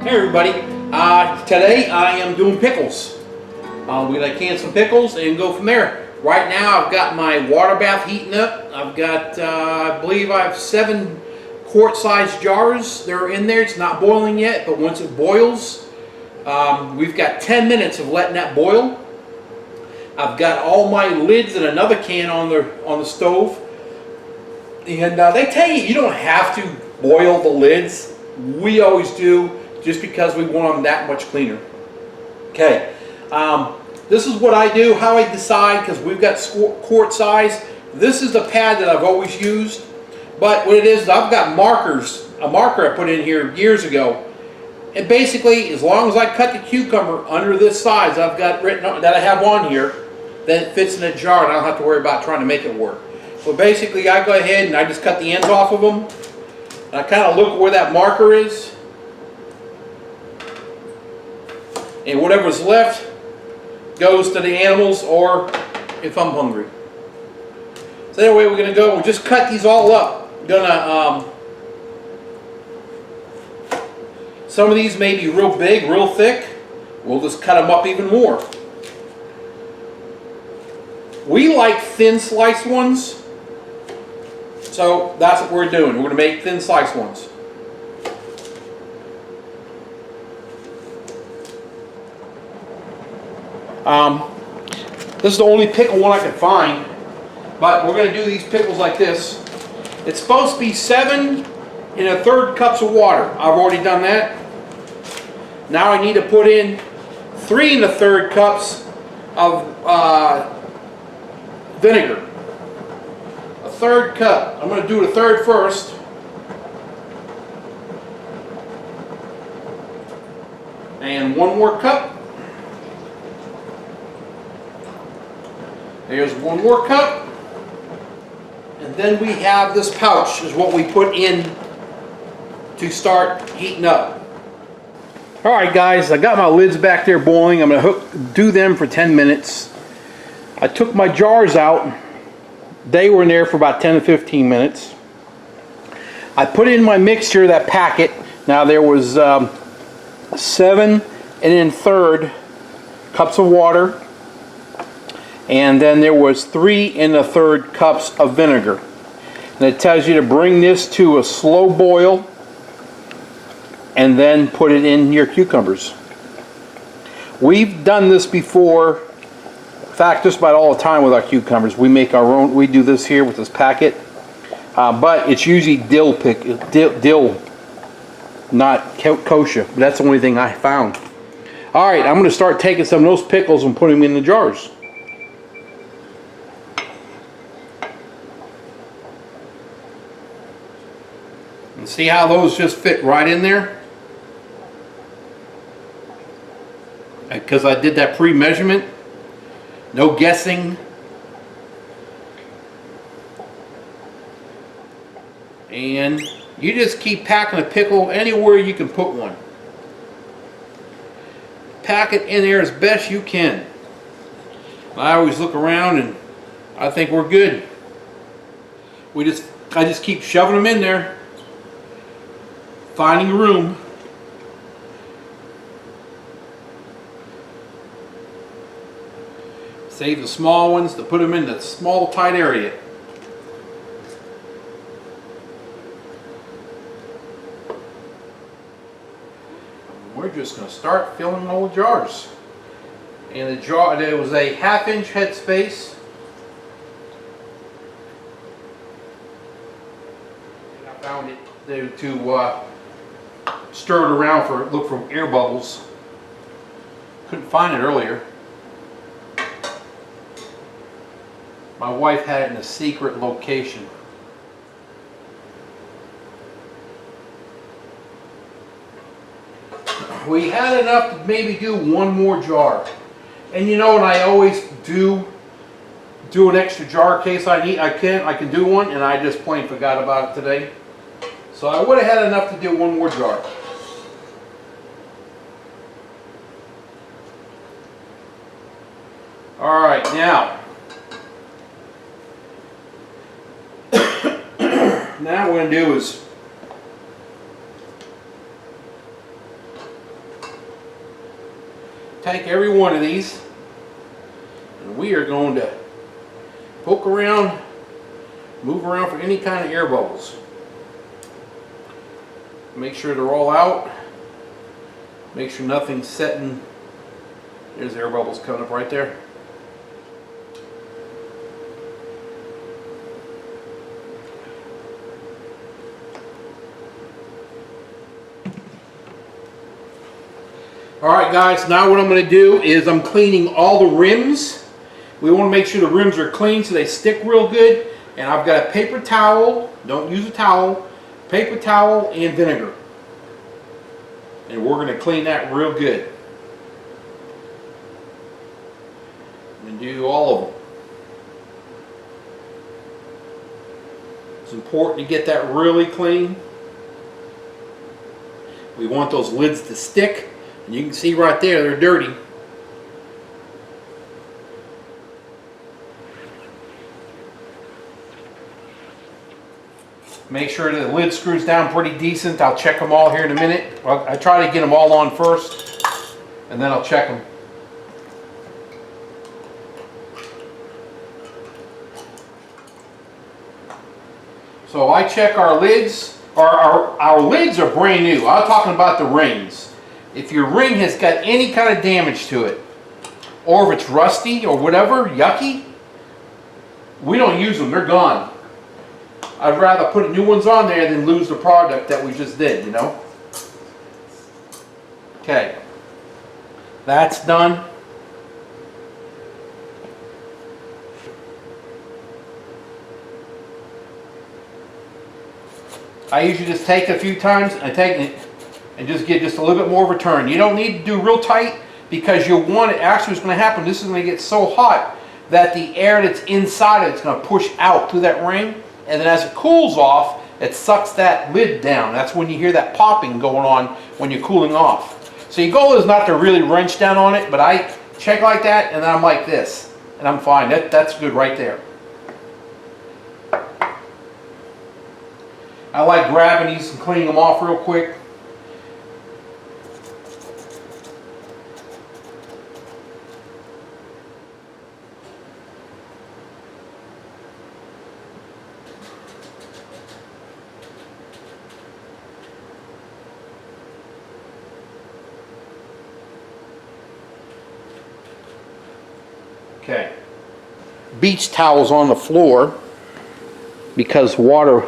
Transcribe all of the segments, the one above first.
Hey everybody, today I am doing pickles. We're going to can some pickles and go from there. Right now I've got my water bath heating up. I've got, I believe I have 7 quart-sized jars that are in there. It's not boiling yet, but once it boils, we've got 10 minutes of letting that boil. I've got all my lids and another can on the stove. And they tell you don't have to boil the lids. We always do, just because we want them that much cleaner. Okay, this is what I do, how I decide, because we've got quart size. This is the pad that I've always used, but what it is, I've got markers, a marker I put in here years ago, and basically, as long as I cut the cucumber under this size, I've got written that I have on here, then it fits in a jar, and I don't have to worry about trying to make it work. So basically, I go ahead and I just cut the ends off of them, and I kind of look where that marker is. And whatever's left goes to the animals, or if I'm hungry. So anyway, we're going to go, we'll just cut these all up. Some of these may be real big, real thick. We'll just cut them up even more. We like thin sliced ones, so that's what we're doing. We're going to make thin sliced ones. This is the only pickle one I can find, but we're going to do these pickles like this. It's supposed to be 7 1/3 cups of water. I've already done that. Now I need to put in 3 1/3 cups of vinegar. A 1/3 cup. I'm going to do the 1/3 first. And 1 more cup. There's 1 more cup, and then we have this pouch is what we put in to start heating up. Alright guys, I got my lids back there boiling. I'm going to do them for 10 minutes. I took my jars out. They were in there for about 10 to 15 minutes. I put in my mixture, that packet. Now there was 7 1/3 cups of water. And then there was 3 1/3 cups of vinegar. And it tells you to bring this to a slow boil and then put it in your cucumbers. We've done this before. In fact, just about all the time with our cucumbers. We make our own. We do this here with this packet. But it's usually dill, not kosher. But that's the only thing I found. Alright, I'm going to start taking some of those pickles and putting them in the jars. And see how those just fit right in there? Because I did that pre-measurement. No guessing. And you just keep packing a pickle anywhere you can put one. Pack it in there as best you can. I always look around and I think we're good. I just keep shoving them in there. Finding room. Save the small ones to put them in the small tight area. We're just going to start filling old jars. And the jar, there was a 1/2 inch head space. And I found it to stir it around look for air bubbles. Couldn't find it earlier. My wife had it in a secret location. We had enough to maybe do 1 more jar. And you know, and I always do an extra jar in case I can do one, and I just plain forgot about it today. So I would have had enough to do 1 more jar. Alright, now what we're going to do is take every one of these and we are going to poke around, move around for any kind of air bubbles. Make sure they're all out. Make sure nothing's setting. There's air bubbles coming up right there. Alright guys, now what I'm going to do is I'm cleaning all the rims. We want to make sure the rims are clean so they stick real good. And I've got a paper towel, don't use a towel, paper towel and vinegar. And we're going to clean that real good. And do all of them. It's important to get that really clean. We want those lids to stick. And you can see right there, they're dirty. Make sure that the lid screws down pretty decent. I'll check them all here in a minute. Well, I try to get them all on first, and then I'll check them. So I check our lids. Our lids are brand new. I'm talking about the rings. If your ring has got any kind of damage to it, or if it's rusty or whatever, yucky, we don't use them. They're gone. I'd rather put new ones on there than lose the product that we just did, you know? Okay. That's done. I usually just take it a few times and take it and just get just a little bit more of a turn. You don't need to do real tight because you'll want it. Actually, what's going to happen, this is going to get so hot that the air that's inside it is going to push out through that ring. And then as it cools off, it sucks that lid down. That's when you hear that popping going on when you're cooling off. So your goal is not to really wrench down on it, but I check like that and then I'm like this. And I'm fine. That's good right there. I like grabbing these and cleaning them off real quick. Okay. Beach towels on the floor because water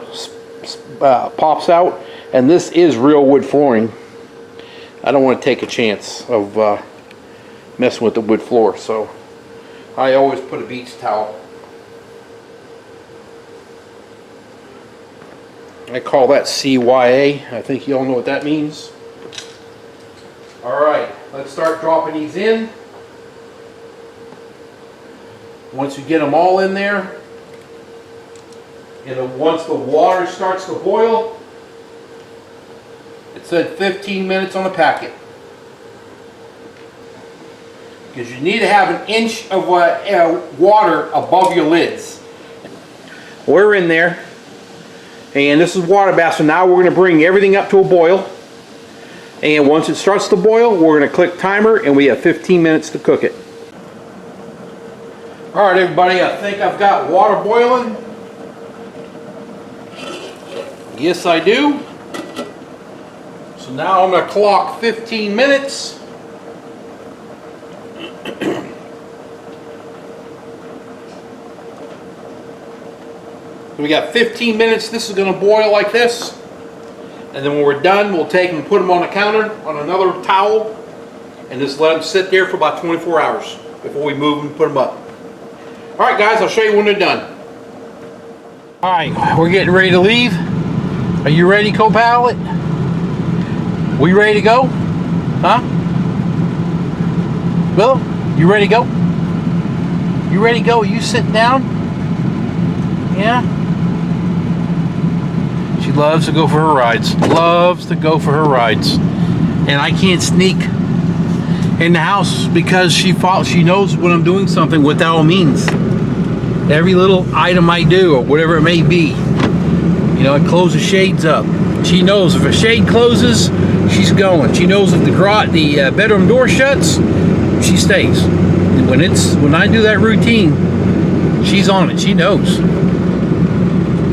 pops out, and this is real wood flooring. I don't want to take a chance of messing with the wood floor, so I always put a beach towel. I call that CYA. I think you all know what that means. Alright, let's start dropping these in. Once you get them all in there, and once the water starts to boil, it said 15 minutes on the packet. Because you need to have an inch of water above your lids. We're in there, and this is water bath, so now we're going to bring everything up to a boil. And once it starts to boil, we're going to click timer, and we have 15 minutes to cook it. Alright everybody, I think I've got water boiling. Yes I do. So now I'm going to clock 15 minutes. We got 15 minutes. This is going to boil like this. And then when we're done, we'll take them and put them on the counter on another towel and just let them sit there for about 24 hours before we move them and put them up. Alright guys, I'll show you when they're done. Alright, we're getting ready to leave. Are you ready, co-pilot? We ready to go? Huh? Willow, you ready to go? You ready to go? Are you sitting down? Yeah? She loves to go for her rides. Loves to go for her rides. And I can't sneak in the house because she knows when I'm doing something what that all means. Every little item I do or whatever it may be, you know, I close the shades up. She knows if a shade closes, she's going. She knows if the bedroom door shuts, she stays. When I do that routine, she's on it. She knows.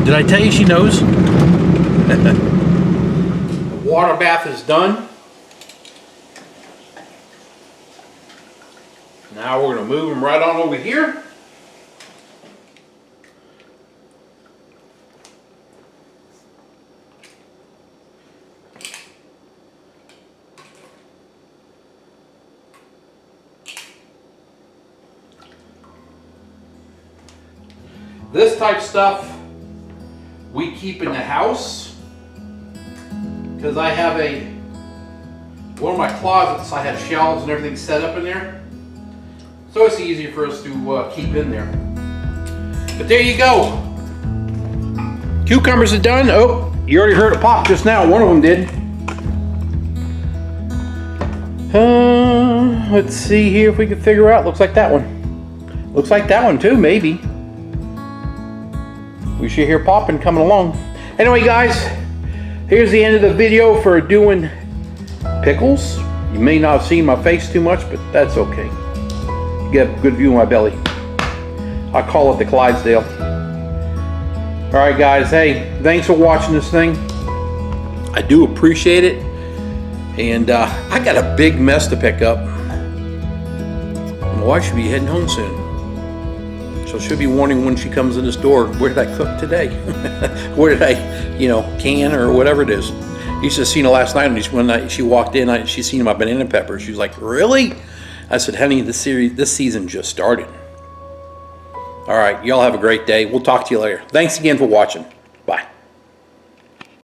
Did I tell you she knows? The water bath is done. Now we're going to move them right on over here. This type of stuff we keep in the house because I have one of my closets, I have shelves and everything set up in there. So it's easier for us to keep in there. But there you go. Cucumbers are done. Oh, you already heard it pop just now. One of them did. Let's see here if we can figure out. Looks like that one. Looks like that one too, maybe. We should hear popping coming along. Anyway, guys, here's the end of the video for doing pickles. You may not have seen my face too much, but that's okay. You get a good view of my belly. I call it the Clydesdale. All right, guys. Hey, thanks for watching this thing. I do appreciate it. And I got a big mess to pick up. My wife should be heading home soon. So she'll be warning when she comes in this door, where did I cook today? Where did I, can or whatever it is. You should have seen her last night when she walked in, she seen my banana pepper. She was like, really? I said, honey, this season just started. All right, y'all have a great day. We'll talk to you later. Thanks again for watching.